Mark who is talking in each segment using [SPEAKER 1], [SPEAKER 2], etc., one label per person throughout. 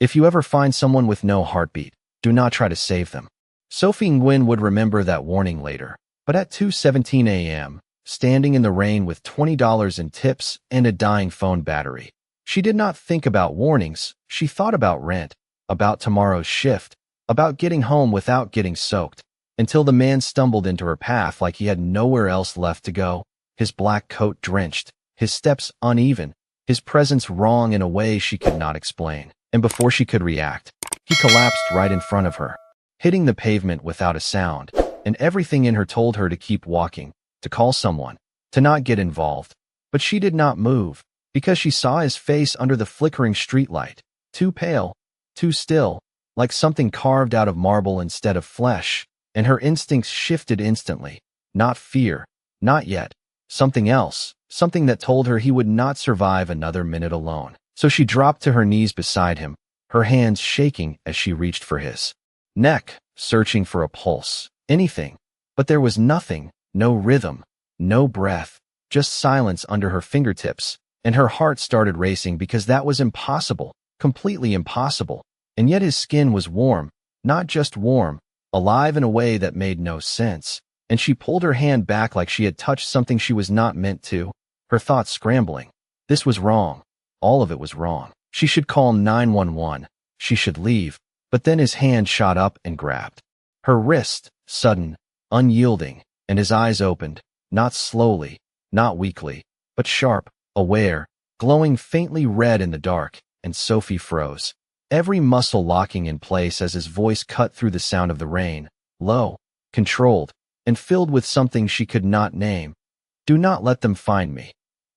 [SPEAKER 1] If you ever find someone with no heartbeat, do not try to save them. Sophie Nguyen would remember that warning later. But at 2:17 a.m., standing in the rain with $20 in tips and a dying phone battery, she did not think about warnings. She thought about rent, about tomorrow's shift, about getting home without getting soaked, until the man stumbled into her path like he had nowhere else left to go, his black coat drenched, his steps uneven, his presence wrong in a way she could not explain. And before she could react, he collapsed right in front of her, hitting the pavement without a sound, and everything in her told her to keep walking, to call someone, to not get involved. But she did not move, because she saw his face under the flickering streetlight, too pale, too still, like something carved out of marble instead of flesh, and her instincts shifted instantly. Not fear, not yet. Something else, something that told her he would not survive another minute alone. So she dropped to her knees beside him, her hands shaking as she reached for his neck, searching for a pulse, anything. But there was nothing, no rhythm, no breath, just silence under her fingertips, and her heart started racing because that was impossible, completely impossible. And yet his skin was warm, not just warm, alive in a way that made no sense. And she pulled her hand back like she had touched something she was not meant to, her thoughts scrambling. This was wrong. All of it was wrong. She should call 911. She should leave. But then his hand shot up and grabbed her wrist, sudden, unyielding, and his eyes opened, not slowly, not weakly, but sharp, aware, glowing faintly red in the dark, and Sophie froze, every muscle locking in place as his voice cut through the sound of the rain, low, controlled, and filled with something she could not name. Do not let them find me.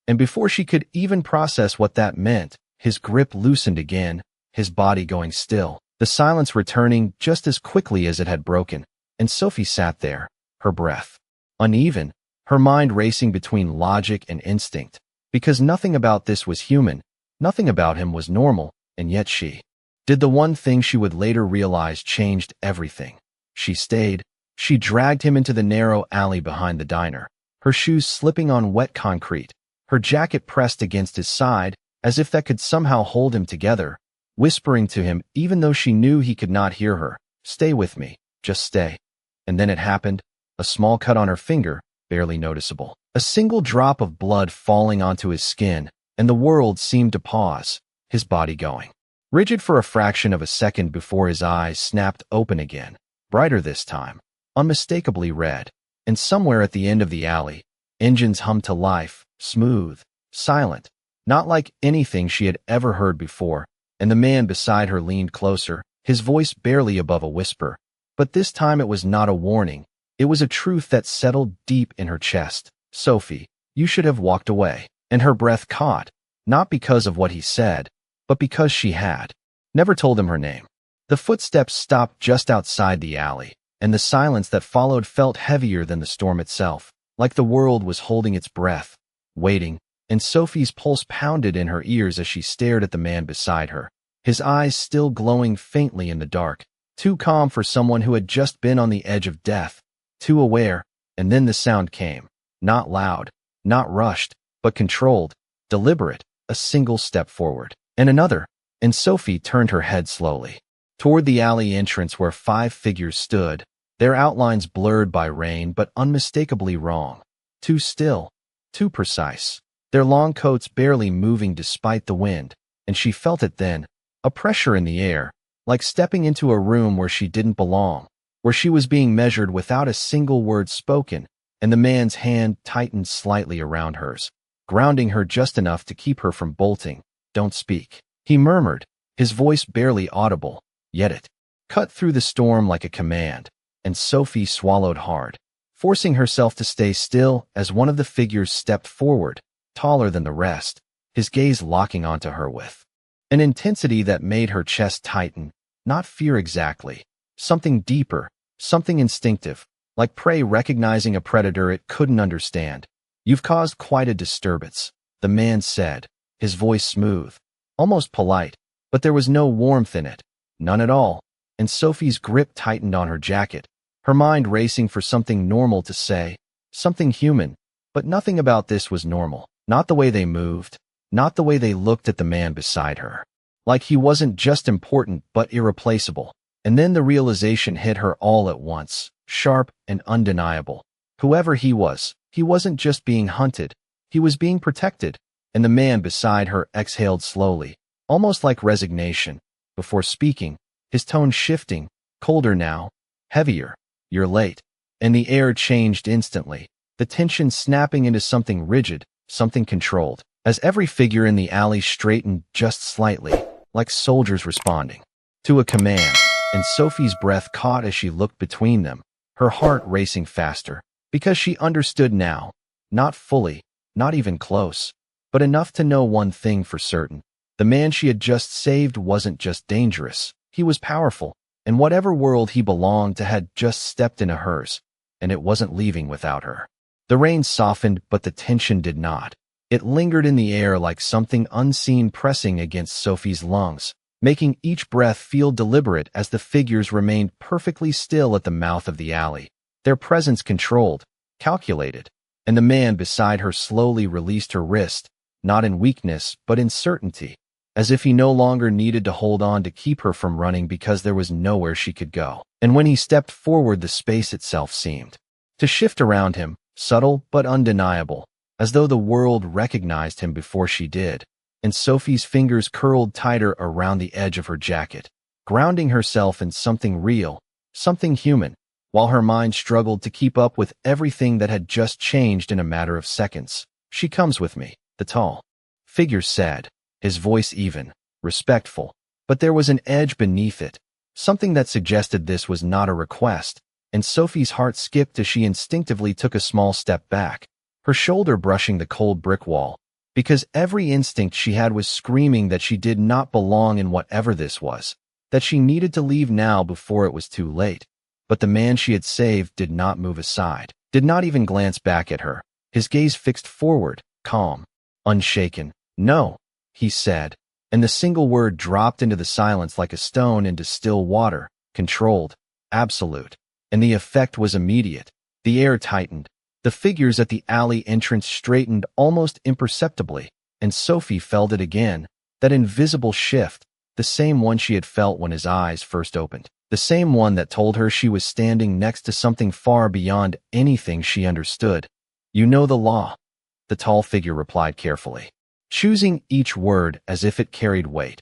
[SPEAKER 1] And before she could even process what that meant, his grip loosened again, his body going still, the silence returning just as quickly as it had broken, and Sophie sat there, her breath uneven, her mind racing between logic and instinct, because nothing about this was human, nothing about him was normal, and yet she did the one thing she would later realize changed everything. She stayed. She dragged him into the narrow alley behind the diner, her shoes slipping on wet concrete, her jacket pressed against his side, as if that could somehow hold him together, whispering to him even though she knew he could not hear her, "Stay with me, just stay." And then it happened, a small cut on her finger, barely noticeable, a single drop of blood falling onto his skin, and the world seemed to pause, his body going rigid for a fraction of a second before his eyes snapped open again, brighter this time, unmistakably red. And somewhere at the end of the alley, engines hummed to life, smooth, silent, not like anything she had ever heard before, and the man beside her leaned closer, his voice barely above a whisper. But this time it was not a warning. It was a truth that settled deep in her chest. "Sophie, you should have walked away." And her breath caught, not because of what he said, but because she had never told him her name. The footsteps stopped just outside the alley, and the silence that followed felt heavier than the storm itself, like the world was holding its breath, waiting, and Sophie's pulse pounded in her ears as she stared at the man beside her, his eyes still glowing faintly in the dark, too calm for someone who had just been on the edge of death, too aware. And then the sound came, not loud, not rushed, but controlled, deliberate, a single step forward, and another, and Sophie turned her head slowly toward the alley entrance where 5 figures stood, their outlines blurred by rain but unmistakably wrong, too still, too precise, their long coats barely moving despite the wind. And she felt it then, a pressure in the air, like stepping into a room where she didn't belong, where she was being measured without a single word spoken. And the man's hand tightened slightly around hers, grounding her just enough to keep her from bolting. "Don't speak," he murmured, his voice barely audible, yet it cut through the storm like a command. And Sophie swallowed hard, forcing herself to stay still as one of the figures stepped forward, taller than the rest, his gaze locking onto her with an intensity that made her chest tighten, not fear exactly, something deeper, something instinctive, like prey recognizing a predator it couldn't understand. "You've caused quite a disturbance," the man said, his voice smooth, almost polite, but there was no warmth in it, none at all. And Sophie's grip tightened on her jacket, her mind racing for something normal to say, something human, but nothing about this was normal. Not the way they moved, not the way they looked at the man beside her. like he wasn't just important but irreplaceable. And then the realization hit her all at once, sharp and undeniable. Whoever he wasn't just being hunted, he was being protected. And the man beside her exhaled slowly, almost like resignation, before speaking, his tone shifting, colder now, heavier. "You're late." And the air changed instantly, the tension snapping into something rigid, something controlled, as every figure in the alley straightened just slightly, like soldiers responding to a command. And Sophie's breath caught as she looked between them, her heart racing faster, because she understood now, not fully, not even close, but enough to know one thing for certain. The man she had just saved wasn't just dangerous, he was powerful, and whatever world he belonged to had just stepped into hers, and it wasn't leaving without her. The rain softened, but the tension did not. It lingered in the air like something unseen pressing against Sophie's lungs, making each breath feel deliberate as the figures remained perfectly still at the mouth of the alley, their presence controlled, calculated. And the man beside her slowly released her wrist, not in weakness but in certainty, as if he no longer needed to hold on to keep her from running because there was nowhere she could go. And when he stepped forward, the space itself seemed to shift around him, subtle but undeniable, as though the world recognized him before she did. And Sophie's fingers curled tighter around the edge of her jacket, grounding herself in something real, something human, while her mind struggled to keep up with everything that had just changed in a matter of seconds. "She comes with me," the tall figure said, his voice even, respectful, but there was an edge beneath it, something that suggested this was not a request, and Sophie's heart skipped as she instinctively took a small step back, her shoulder brushing the cold brick wall, because every instinct she had was screaming that she did not belong in whatever this was, that she needed to leave now before it was too late. But the man she had saved did not move aside, did not even glance back at her, his gaze fixed forward, calm, unshaken. "No," he said, and the single word dropped into the silence like a stone into still water, controlled, absolute. And the effect was immediate. The air tightened. The figures at the alley entrance straightened almost imperceptibly, and Sophie felt it again, that invisible shift, the same one she had felt when his eyes first opened, the same one that told her she was standing next to something far beyond anything she understood. "You know the law," the tall figure replied carefully, choosing each word as if it carried weight.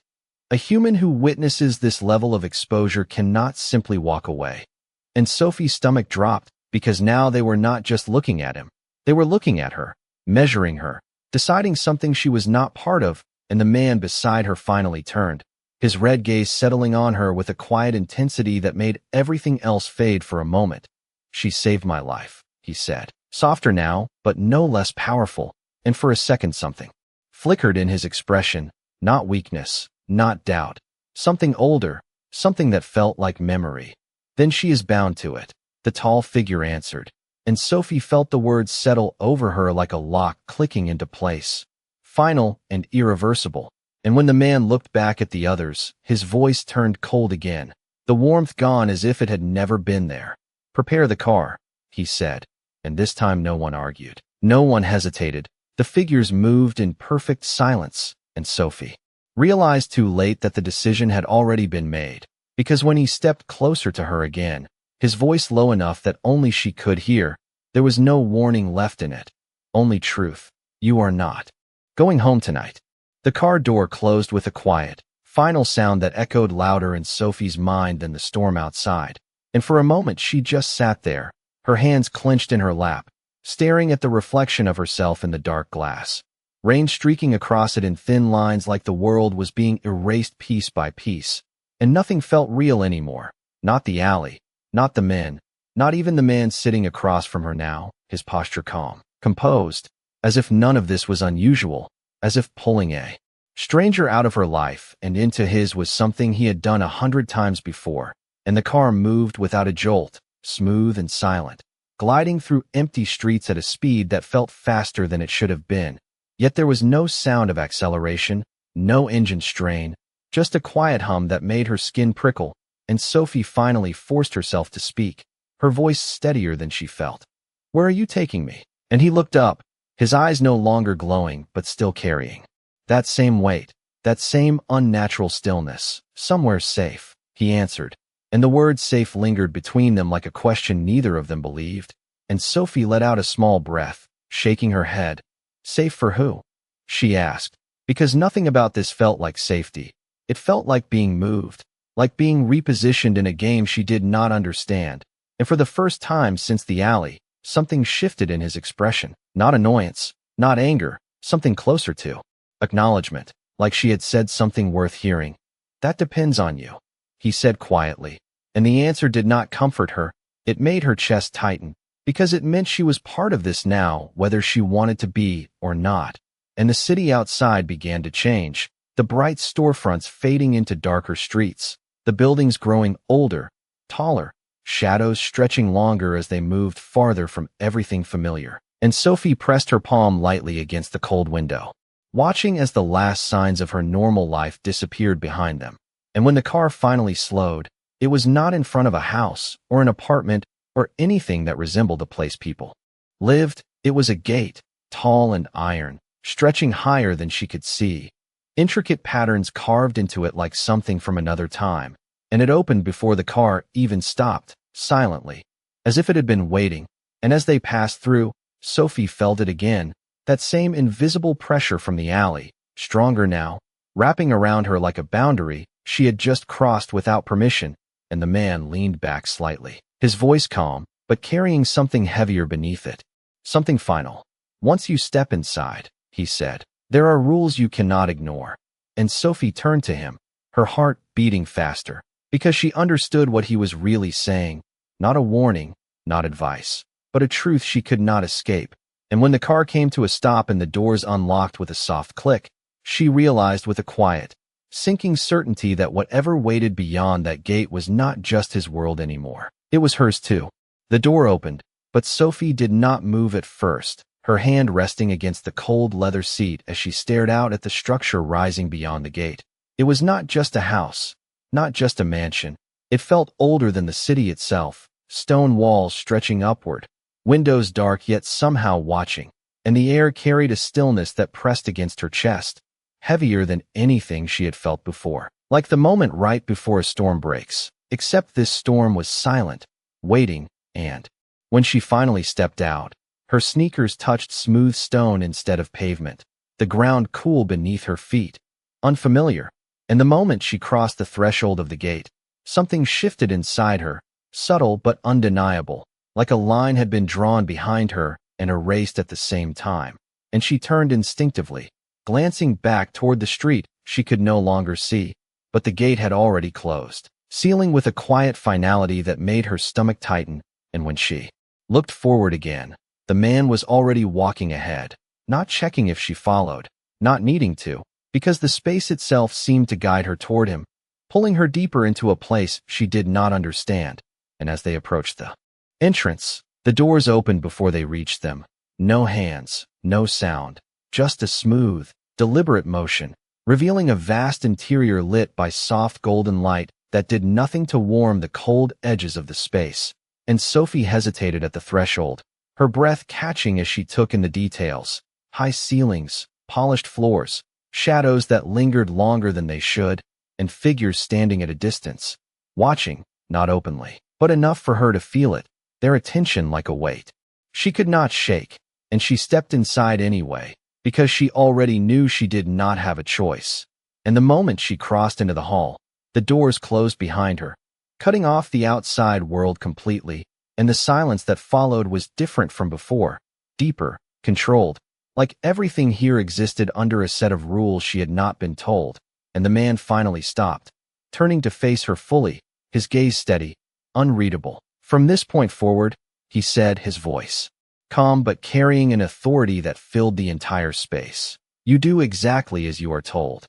[SPEAKER 1] "A human who witnesses this level of exposure cannot simply walk away." And Sophie's stomach dropped, because now they were not just looking at him. They were looking at her, measuring her, deciding something she was not part of. And the man beside her finally turned, his red gaze settling on her with a quiet intensity that made everything else fade for a moment. "She saved my life," he said, softer now, but no less powerful, and for a second something flickered in his expression, not weakness, not doubt, something older, something that felt like memory. "Then she is bound to it," the tall figure answered, and Sophie felt the words settle over her like a lock clicking into place, final and irreversible. And when the man looked back at the others, his voice turned cold again, the warmth gone as if it had never been there. "Prepare the car," he said, and this time no one argued. No one hesitated. The figures moved in perfect silence, and Sophie realized too late that the decision had already been made, because when he stepped closer to her again, his voice low enough that only she could hear, there was no warning left in it, only truth. "You are not going home tonight." The car door closed with a quiet, final sound that echoed louder in Sophie's mind than the storm outside, and for a moment she just sat there, her hands clenched in her lap, staring at the reflection of herself in the dark glass, rain streaking across it in thin lines like the world was being erased piece by piece, and nothing felt real anymore, not the alley, not the men, not even the man sitting across from her now, his posture calm, composed, as if none of this was unusual, as if pulling a stranger out of her life and into his was something he had done 100 times before. And the car moved without a jolt, smooth and silent, gliding through empty streets at a speed that felt faster than it should have been. Yet there was no sound of acceleration, no engine strain, just a quiet hum that made her skin prickle. And Sophie finally forced herself to speak, her voice steadier than she felt. "Where are you taking me?" And he looked up, his eyes no longer glowing but still carrying that same weight. That same unnatural stillness. Somewhere safe, he answered. And the word safe lingered between them like a question neither of them believed. And Sophie let out a small breath, shaking her head. Safe for who? She asked. Because nothing about this felt like safety. It felt like being moved, like being repositioned in a game she did not understand. And for the first time since the alley, something shifted in his expression. Not annoyance, not anger, something closer to acknowledgement, like she had said something worth hearing. That depends on you, he said quietly. And the answer did not comfort her. It made her chest tighten, because it meant she was part of this now, whether she wanted to be or not. And the city outside began to change, the bright storefronts fading into darker streets, the buildings growing older, taller, shadows stretching longer as they moved farther from everything familiar. And Sophie pressed her palm lightly against the cold window, watching as the last signs of her normal life disappeared behind them. And when the car finally slowed, it was not in front of a house or an apartment or anything that resembled a place people lived. It was a gate, tall and iron, stretching higher than she could see, intricate patterns carved into it like something from another time. And it opened before the car even stopped, silently, as if it had been waiting. And as they passed through, Sophie felt it again, that same invisible pressure from the alley, stronger now, wrapping around her like a boundary she had just crossed without permission. And the man leaned back slightly, his voice calm, but carrying something heavier beneath it. Something final. Once you step inside, he said, there are rules you cannot ignore. And Sophie turned to him, her heart beating faster, because she understood what he was really saying. Not a warning, not advice, but a truth she could not escape. And when the car came to a stop and the doors unlocked with a soft click, she realized with a quiet, sinking certainty that whatever waited beyond that gate was not just his world anymore. It was hers too. The door opened, but Sophie did not move at first, her hand resting against the cold leather seat as she stared out at the structure rising beyond the gate. It was not just a house, not just a mansion. It felt older than the city itself, stone walls stretching upward, windows dark yet somehow watching, and the air carried a stillness that pressed against her chest, heavier than anything she had felt before, like the moment right before a storm breaks. Except this storm was silent, waiting, and when she finally stepped out, her sneakers touched smooth stone instead of pavement, the ground cool beneath her feet, unfamiliar. And the moment she crossed the threshold of the gate, something shifted inside her, subtle but undeniable, like a line had been drawn behind her and erased at the same time. And she turned instinctively, glancing back toward the street she could no longer see, but the gate had already closed, sealing with a quiet finality that made her stomach tighten. And when she looked forward again, the man was already walking ahead, not checking if she followed, not needing to, because the space itself seemed to guide her toward him, pulling her deeper into a place she did not understand. And as they approached the entrance, the doors opened before they reached them. No hands, no sound, just a smooth, deliberate motion, revealing a vast interior lit by soft golden light that did nothing to warm the cold edges of the space. And Sophie hesitated at the threshold, her breath catching as she took in the details. High ceilings, polished floors, shadows that lingered longer than they should, and figures standing at a distance, watching, not openly, but enough for her to feel it, their attention like a weight she could not shake. And she stepped inside anyway, because she already knew she did not have a choice. And the moment she crossed into the hall, the doors closed behind her, cutting off the outside world completely, and the silence that followed was different from before, deeper, controlled, like everything here existed under a set of rules she had not been told. And the man finally stopped, turning to face her fully, his gaze steady, unreadable. From this point forward, he said, his voice calm but carrying an authority that filled the entire space. You do exactly as you are told.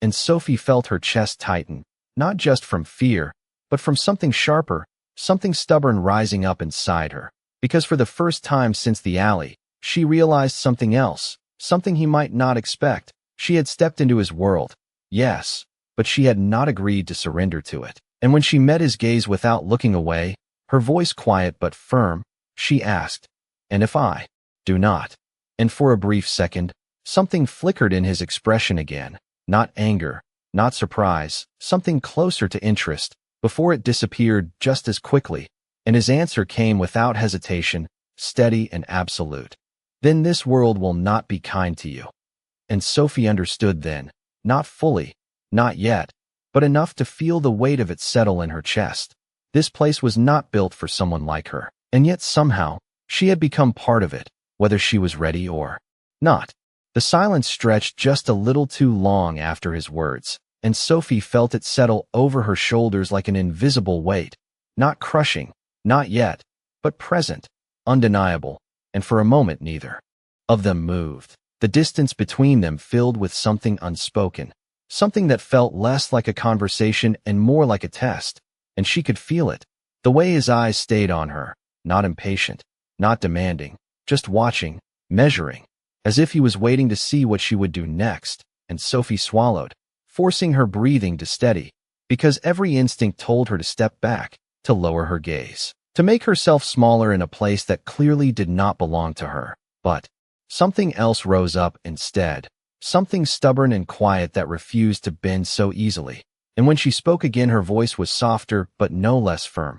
[SPEAKER 1] And Sophie felt her chest tighten, not just from fear, but from something sharper, something stubborn rising up inside her. Because for the first time since the alley, she realized something else, something he might not expect. She had stepped into his world, yes, but she had not agreed to surrender to it. And when she met his gaze without looking away, her voice quiet but firm, she asked, "And if I do not?" And for a brief second, something flickered in his expression again, Not anger, not surprise, something closer to interest, before it disappeared just as quickly, and his answer came without hesitation, steady and absolute. Then this world will not be kind to you. And Sophie understood then, not fully, not yet, but enough to feel the weight of it settle in her chest. This place was not built for someone like her, and yet somehow, she had become part of it, whether she was ready or not. The silence stretched just a little too long after his words, and Sophie felt it settle over her shoulders like an invisible weight, not crushing, not yet, but present, undeniable, and for a moment neither of them moved. The distance between them filled with something unspoken, something that felt less like a conversation and more like a test, and she could feel it, the way his eyes stayed on her, not impatient, not demanding, just watching, measuring, as if he was waiting to see what she would do next. And Sophie swallowed, forcing her breathing to steady, because every instinct told her to step back, to lower her gaze, to make herself smaller in a place that clearly did not belong to her. But something else rose up instead, something stubborn and quiet that refused to bend so easily. And when she spoke again, her voice was softer but no less firm.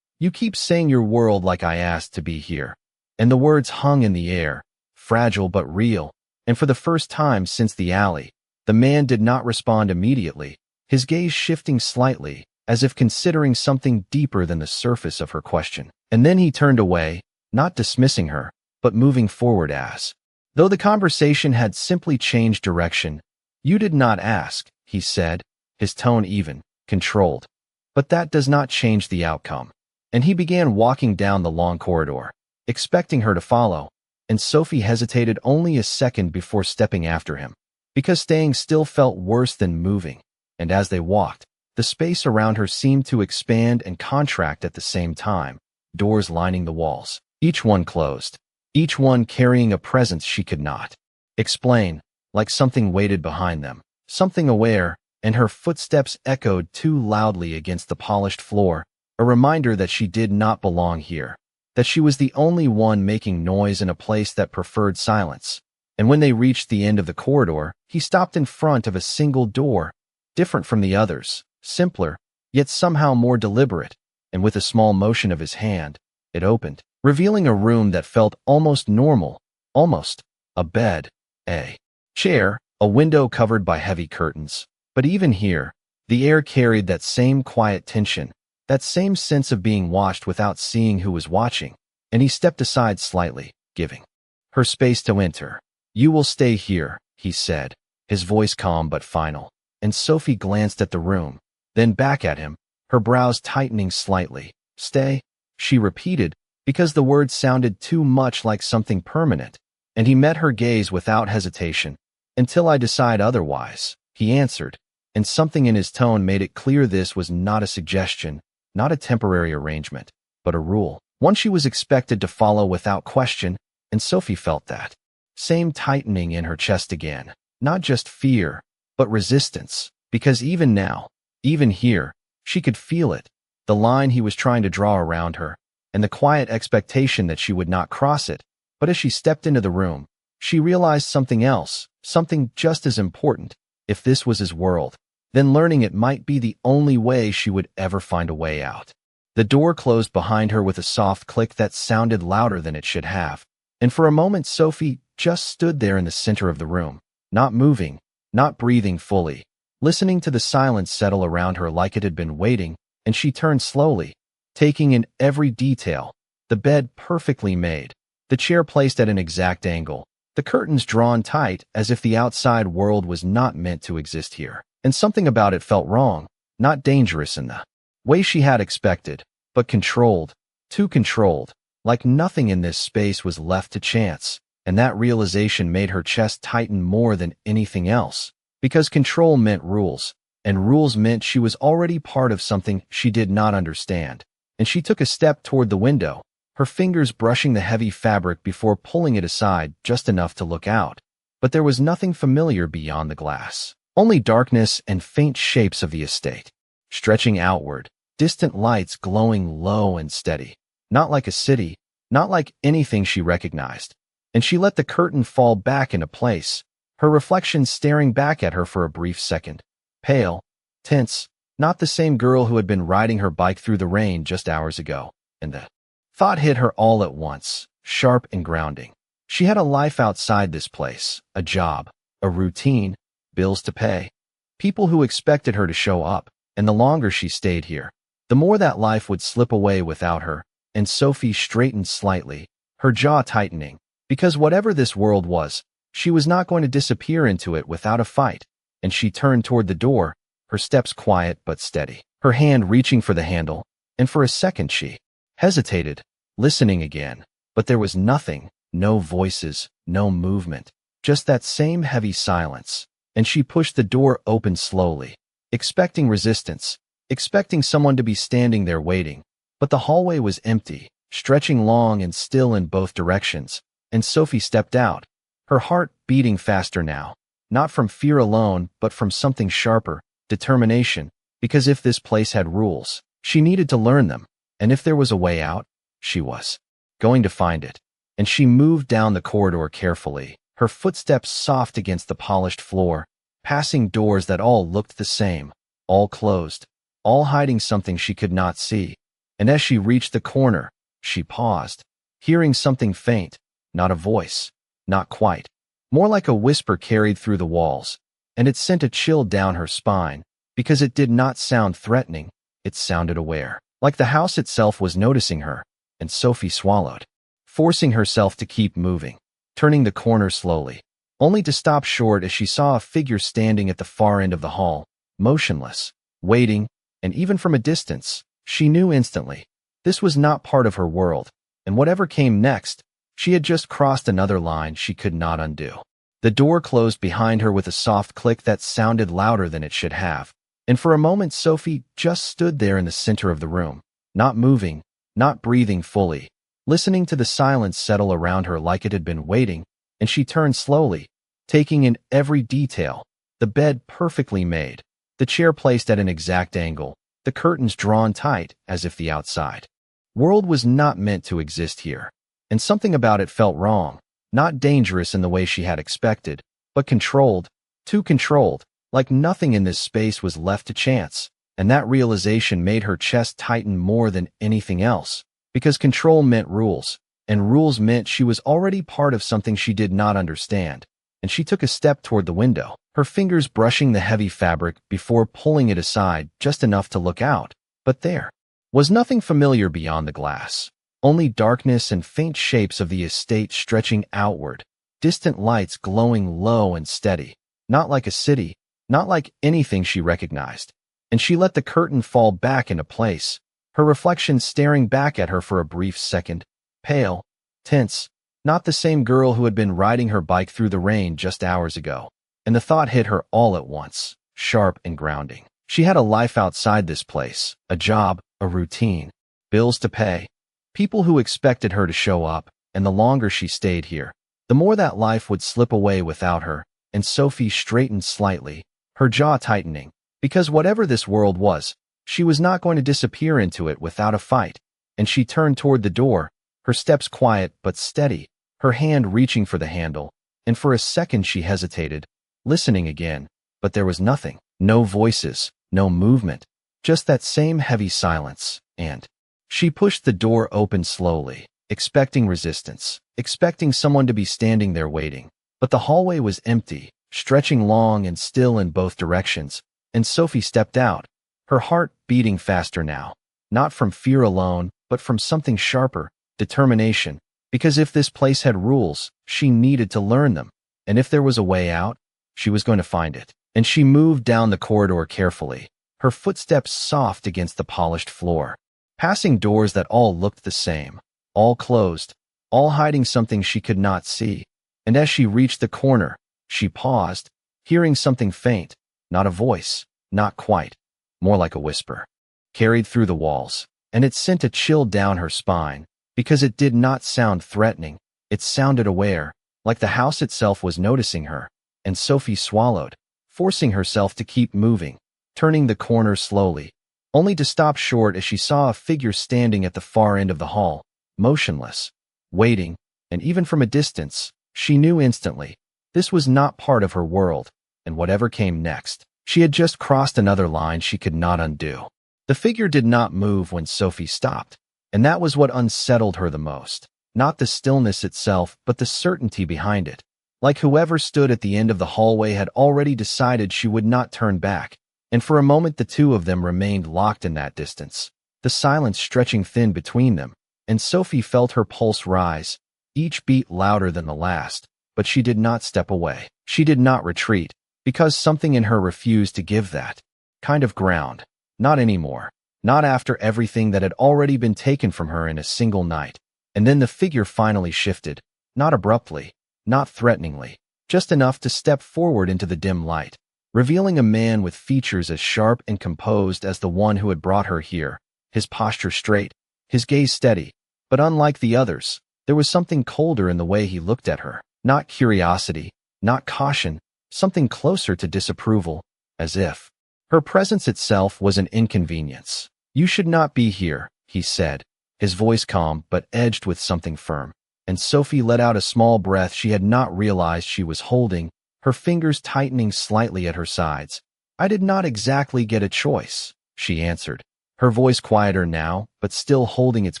[SPEAKER 1] "You keep saying your world like I asked to be here." And the words hung in the air, fragile but real, and for the first time since the alley, the man did not respond immediately, his gaze shifting slightly, as if considering something deeper than the surface of her question. And then he turned away, not dismissing her, but moving forward as though the conversation had simply changed direction. "You did not ask," he said, his tone even, controlled. "But that does not change the outcome." And he began walking down the long corridor, expecting her to follow, and Sophie hesitated only a second before stepping after him, because staying still felt worse than moving. And as they walked, the space around her seemed to expand and contract at the same time, doors lining the walls, each one closed, each one carrying a presence she could not explain, like something waited behind them, something aware, and her footsteps echoed too loudly against the polished floor, a reminder that she did not belong here, that she was the only one making noise in a place that preferred silence. And when they reached the end of the corridor, he stopped in front of a single door, different from the others, simpler, yet somehow more deliberate, and with a small motion of his hand, it opened, revealing a room that felt almost normal, almost a bed, a chair, a window covered by heavy curtains. But even here, the air carried that same quiet tension, that same sense of being watched without seeing who was watching, and he stepped aside slightly, giving her space to enter. "You will stay here," he said, his voice calm but final, and Sophie glanced at the room, then back at him, her brows tightening slightly. "Stay?" she repeated, because the word sounded too much like something permanent, and he met her gaze without hesitation. "Until I decide otherwise," he answered, and something in his tone made it clear this was not a suggestion, not a temporary arrangement, but a rule, one she was expected to follow without question, and Sophie felt that same tightening in her chest again, not just fear, but resistance, because even now, even here, she could feel it, the line he was trying to draw around her, and the quiet expectation that she would not cross it. But as she stepped into the room, she realized something else, something just as important. If this was his world, then learning it might be the only way she would ever find a way out. The door closed behind her with a soft click that sounded louder than it should have, and for a moment Sophie just stood there in the center of the room, not moving, not breathing fully, listening to the silence settle around her like it had been waiting. And she turned slowly, taking in every detail, the bed perfectly made, the chair placed at an exact angle, the curtains drawn tight as if the outside world was not meant to exist here. And something about it felt wrong, not dangerous in the way she had expected, but controlled, too controlled, like nothing in this space was left to chance. And that realization made her chest tighten more than anything else, because control meant rules, and rules meant she was already part of something she did not understand. And she took a step toward the window, her fingers brushing the heavy fabric before pulling it aside just enough to look out. But there was nothing familiar beyond the glass, only darkness and faint shapes of the estate, stretching outward, distant lights glowing low and steady, not like a city, not like anything she recognized. And she let the curtain fall back into place, her reflection staring back at her for a brief second. Pale, tense, not the same girl who had been riding her bike through the rain just hours ago. And the thought hit her all at once, sharp and grounding. She had a life outside this place, a job, a routine, bills to pay, people who expected her to show up, and the longer she stayed here, the more that life would slip away without her. And Sophie straightened slightly, her jaw tightening, because whatever this world was, she was not going to disappear into it without a fight. And she turned toward the door, her steps quiet but steady, her hand reaching for the handle, and for a second she hesitated, listening again. But there was nothing, no voices, no movement, just that same heavy silence. And she pushed the door open slowly, expecting resistance, expecting someone to be standing there waiting. But the hallway was empty, stretching long and still in both directions. And Sophie stepped out, her heart beating faster now, not from fear alone, but from something sharper, determination, because if this place had rules, she needed to learn them, and if there was a way out, she was going to find it. And she moved down the corridor carefully, her footsteps soft against the polished floor, passing doors that all looked the same, all closed, all hiding something she could not see. And as she reached the corner, she paused, hearing something faint, not a voice, not quite, more like a whisper carried through the walls, and it sent a chill down her spine, because it did not sound threatening, it sounded aware, like the house itself was noticing her. And Sophie swallowed, forcing herself to keep moving, turning the corner slowly, only to stop short as she saw a figure standing at the far end of the hall, motionless, waiting, and even from a distance, she knew instantly, this was not part of her world, and whatever came next, she had just crossed another line she could not undo. The door closed behind her with a soft click that sounded louder than it should have, and for a moment Sophie just stood there in the center of the room, not moving, not breathing fully, listening to the silence settle around her like it had been waiting. And she turned slowly, taking in every detail, the bed perfectly made, the chair placed at an exact angle, the curtains drawn tight as if the outside world was not meant to exist here. And something about it felt wrong, not dangerous in the way she had expected, but controlled, too controlled, like nothing in this space was left to chance. And that realization made her chest tighten more than anything else, because control meant rules, and rules meant she was already part of something she did not understand. And she took a step toward the window, her fingers brushing the heavy fabric before pulling it aside just enough to look out. But there was nothing familiar beyond the glass, only darkness and faint shapes of the estate stretching outward, distant lights glowing low and steady, not like a city, not like anything she recognized. And she let the curtain fall back into place, her reflection staring back at her for a brief second, pale, tense, not the same girl who had been riding her bike through the rain just hours ago. And the thought hit her all at once, sharp and grounding. She had a life outside this place, a job, a routine, bills to pay, people who expected her to show up, and the longer she stayed here, the more that life would slip away without her. And Sophie straightened slightly, her jaw tightening, because whatever this world was, she was not going to disappear into it without a fight. And she turned toward the door, her steps quiet but steady, her hand reaching for the handle, and for a second she hesitated, listening again. But there was nothing, no voices, no movement, just that same heavy silence. And she pushed the door open slowly, expecting resistance, expecting someone to be standing there waiting. But the hallway was empty, stretching long and still in both directions. And Sophie stepped out, her heart beating faster now, not from fear alone, but from something sharper, determination, because if this place had rules, she needed to learn them, and if there was a way out, she was going to find it. And she moved down the corridor carefully, her footsteps soft against the polished floor, passing doors that all looked the same, all closed, all hiding something she could not see. And as she reached the corner, she paused, hearing something faint, not a voice, not quite, more like a whisper, carried through the walls, and it sent a chill down her spine, because it did not sound threatening, it sounded aware, like the house itself was noticing her. And Sophie swallowed, forcing herself to keep moving, turning the corner slowly, only to stop short as she saw a figure standing at the far end of the hall, motionless, waiting, and even from a distance, she knew instantly, This was not part of her world, and whatever came next, she had just crossed another line she could not undo. The figure did not move when Sophie stopped, and that was what unsettled her the most. Not the stillness itself, but the certainty behind it. Like whoever stood at the end of the hallway had already decided she would not turn back, and for a moment the two of them remained locked in that distance, the silence stretching thin between them, and Sophie felt her pulse rise, each beat louder than the last, but she did not step away. She did not retreat, because something in her refused to give that kind of ground. Not anymore. Not after everything that had already been taken from her in a single night. And then the figure finally shifted, not abruptly, not threateningly, just enough to step forward into the dim light, revealing a man with features as sharp and composed as the one who had brought her here, his posture straight, his gaze steady. But unlike the others, there was something colder in the way he looked at her. Not curiosity, not caution, something closer to disapproval, as if her presence itself was an inconvenience. "You should not be here," he said, his voice calm but edged with something firm. And Sophie let out a small breath she had not realized she was holding, her fingers tightening slightly at her sides. "I did not exactly get a choice," she answered, her voice quieter now, but still holding its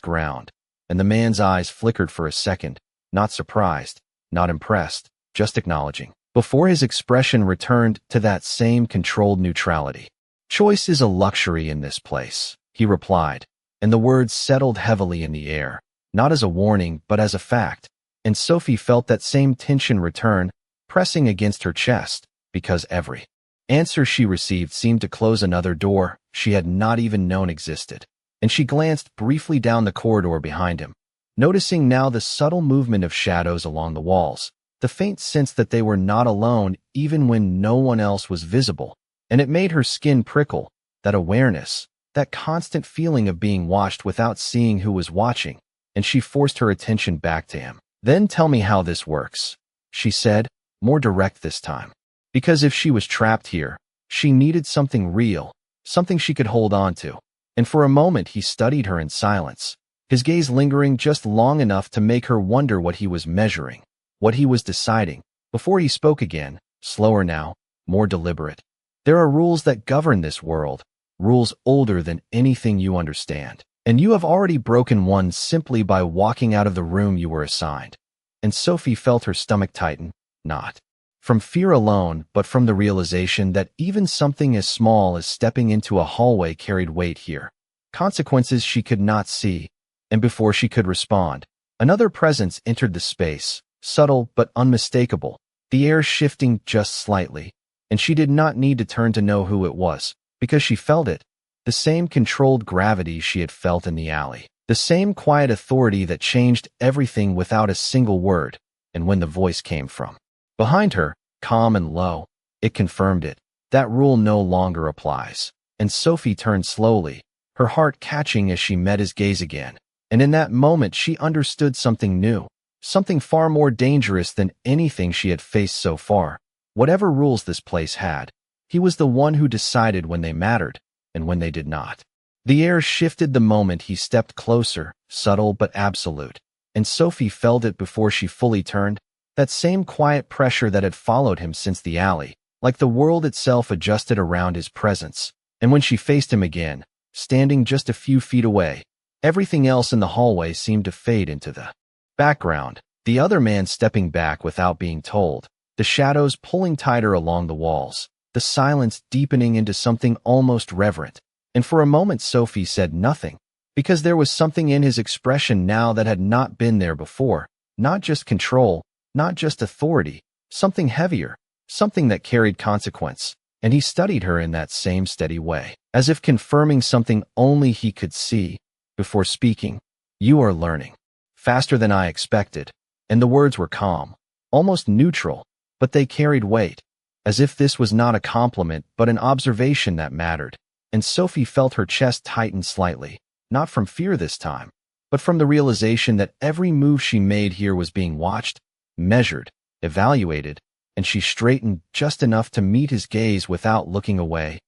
[SPEAKER 1] ground. And the man's eyes flickered for a second, not surprised, not impressed, just acknowledging, before his expression returned to that same controlled neutrality. "Choice is a luxury in this place," he replied, and the words settled heavily in the air, not as a warning but as a fact, and Sophie felt that same tension return, pressing against her chest, because every answer she received seemed to close another door she had not even known existed. And she glanced briefly down the corridor behind him, noticing now the subtle movement of shadows along the walls, the faint sense that they were not alone even when no one else was visible, and it made her skin prickle, that awareness, that constant feeling of being watched without seeing who was watching, and she forced her attention back to him. "Then tell me how this works," she said, more direct this time. Because if she was trapped here, she needed something real, something she could hold on to. And for a moment he studied her in silence, his gaze lingering just long enough to make her wonder what he was measuring, what he was deciding, before he spoke again, slower now, more deliberate. "There are rules that govern this world, rules older than anything you understand. And you have already broken one simply by walking out of the room you were assigned." And Sophie felt her stomach tighten, not from fear alone, but from the realization that even something as small as stepping into a hallway carried weight here, consequences she could not see. And before she could respond, another presence entered the space, subtle but unmistakable, the air shifting just slightly, and she did not need to turn to know who it was, because she felt it, the same controlled gravity she had felt in the alley, the same quiet authority that changed everything without a single word. And when the voice came from behind her, calm and low, it confirmed it. That rule no longer applies. And Sophie turned slowly, her heart catching as she met his gaze again. And in that moment she understood something new, something far more dangerous than anything she had faced so far. Whatever rules this place had, he was the one who decided when they mattered and when they did not. The air shifted the moment he stepped closer, subtle but absolute, and Sophie felt it before she fully turned, that same quiet pressure that had followed him since the alley, like the world itself adjusted around his presence. And when she faced him again, standing just a few feet away, everything else in the hallway seemed to fade into the background, the other man stepping back without being told, the shadows pulling tighter along the walls, the silence deepening into something almost reverent. And for a moment Sophie said nothing, because there was something in his expression now that had not been there before, not just control, not just authority, something heavier, something that carried consequence. And he studied her in that same steady way, as if confirming something only he could see, before speaking. "You are learning faster than I expected." And the words were calm, almost neutral, but they carried weight, as if this was not a compliment but an observation that mattered. And Sophie felt her chest tighten slightly, not from fear this time, but from the realization that every move she made here was being watched, measured, evaluated, and she straightened just enough to meet his gaze without looking away.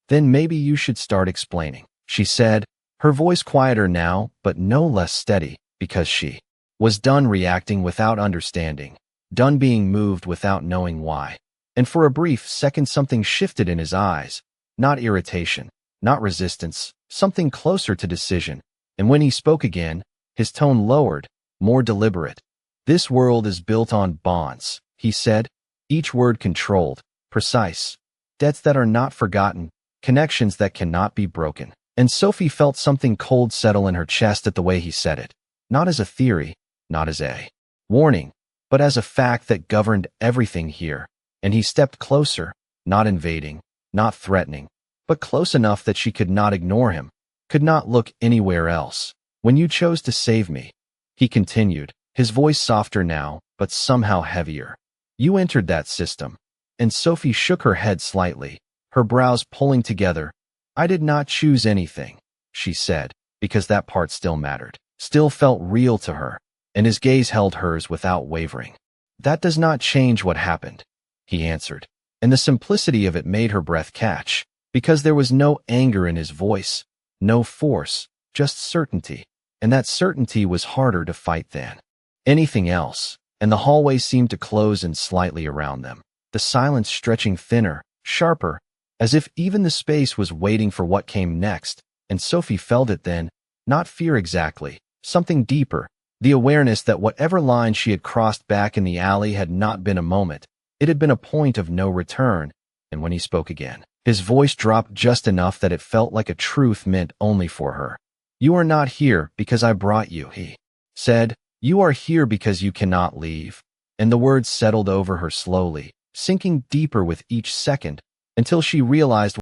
[SPEAKER 1] "Then maybe you should start explaining," she said, her voice quieter now but no less steady, because she was done reacting without understanding. done being moved without knowing why. And for a brief second something shifted in his eyes. Not irritation, not resistance, something closer to decision. And when he spoke again, his tone lowered, more deliberate. "This world is built on bonds," he said, each word controlled, precise. "Debts that are not forgotten, connections that cannot be broken." And Sophie felt something cold settle in her chest at the way he said it. Not as a theory, not as a warning, but as a fact that governed everything here. And he stepped closer, not invading, not threatening, but close enough that she could not ignore him, could not look anywhere else. "When you chose to save me," he continued, his voice softer now, but somehow heavier, "you entered that system." And Sophie shook her head slightly, her brows pulling together. "I did not choose anything," she said, because that part still mattered, still felt real to her, and his gaze held hers without wavering. "That does not change what happened," he answered, and the simplicity of it made her breath catch, because there was no anger in his voice, no force, just certainty, and that certainty was harder to fight than anything else. And the hallway seemed to close in slightly around them, the silence stretching thinner, sharper, as if even the space was waiting for what came next. And Sophie felt it then, not fear exactly, something deeper, the awareness that whatever line she had crossed back in the alley had not been a moment, it had been a point of no return. And when he spoke again, his voice dropped just enough that it felt like a truth meant only for her. "You are not here because I brought you," he said. "You are here because you cannot leave." And the words settled over her slowly, sinking deeper with each second, until she realized